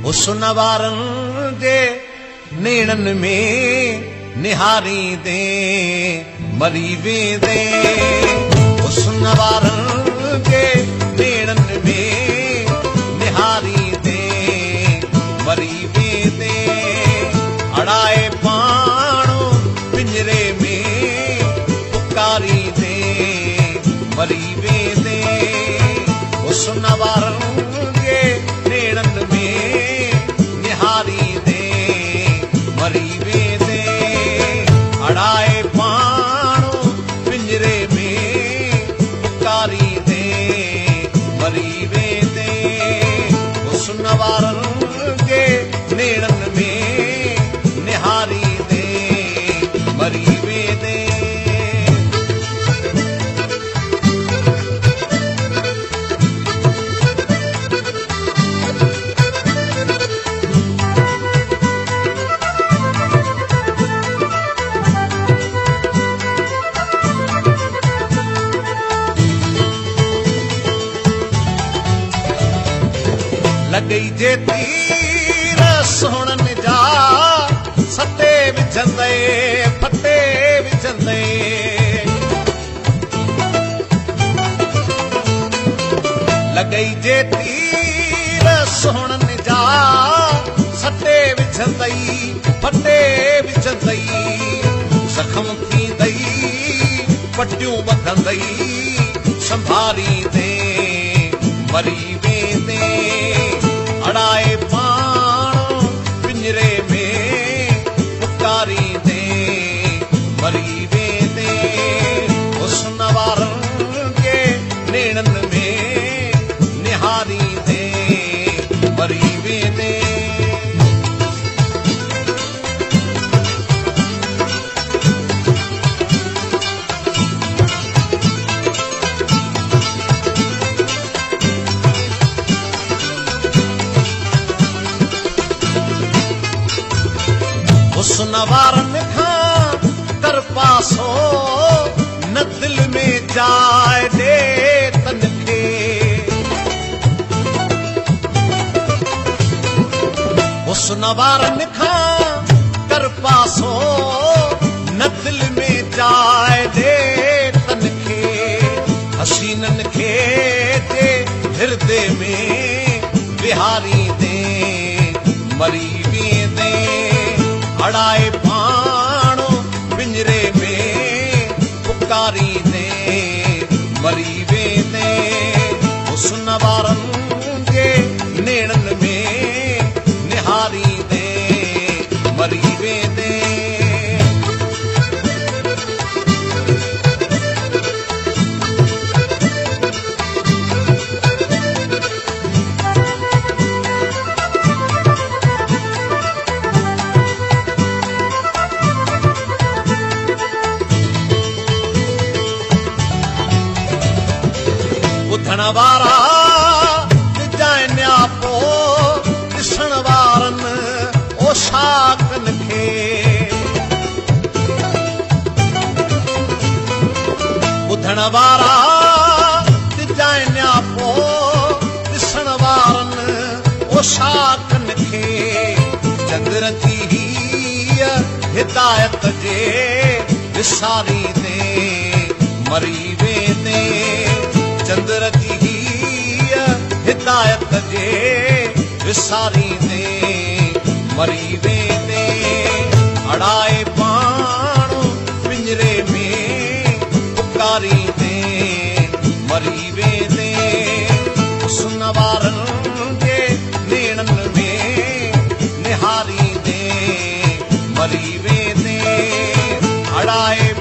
हुस्न वारनि जे नेणनि में निहारी दे मरी वेंदे हुस्न वारनि जे नेणनि में निहारी दे मरी वेंदे अड़ाए पाणो पिंजरे में पुकारी दे मरी वेंदे हुस्न वारनि जे नेणनि में निहारी दे मरी वेंदे अड़ाए पाणो पिंजरे में पुकारी दे मरी वेंदे हुस्न वारनि जे नेणनि में निहारी दे मरी वेंदे लगई जे तीर सोहणनि जा सटे विझंदे फटे विझंदे लगई जे तीर सोहणनि जा सटे विझंदई फटे विझंदई जख़म थींदई पटियूं ॿधंदई संभारी दे मरी वेंदे अड़ाए पाणो पिंजरे में पुकारी दे मरी वेंदे हुस्न वारनि जे नेणनि में निहारी दे मरी वेंदे हुस्न वारनि खां कर पासो न दिल में जाइ ॾे तन खे हुस्न वारनि खां कर पासो न दिल में जाइ ॾे तन खे हसीननि खे जे हिरदे में विहारी दे मरी वेंदे अड़ाए पाणो पिंजरे में पुकारी दे मरी वेंदे हुस्न वारनि जे नेणनि में निहारी दे मरी वेंदे ॿुधण वारा जाए न्यापो ॾिसण वारनि ओ शाकनि खे ॿुधण वारा जाए न्यापो ॾिसण वारनि ओ शाकनि खे चंद्र जी हीअ हिदायत जे विसारी दे मरी वेंदे चंद्र जी हीअ हिदायत जे विसारी दे मरी वेंदे अड़ाए पाणो पिंजरे में पुकारी दे मरी वेंदे हुस्न वारनि जे नेणनि में निहारी दे मरी वेंदे अड़ाए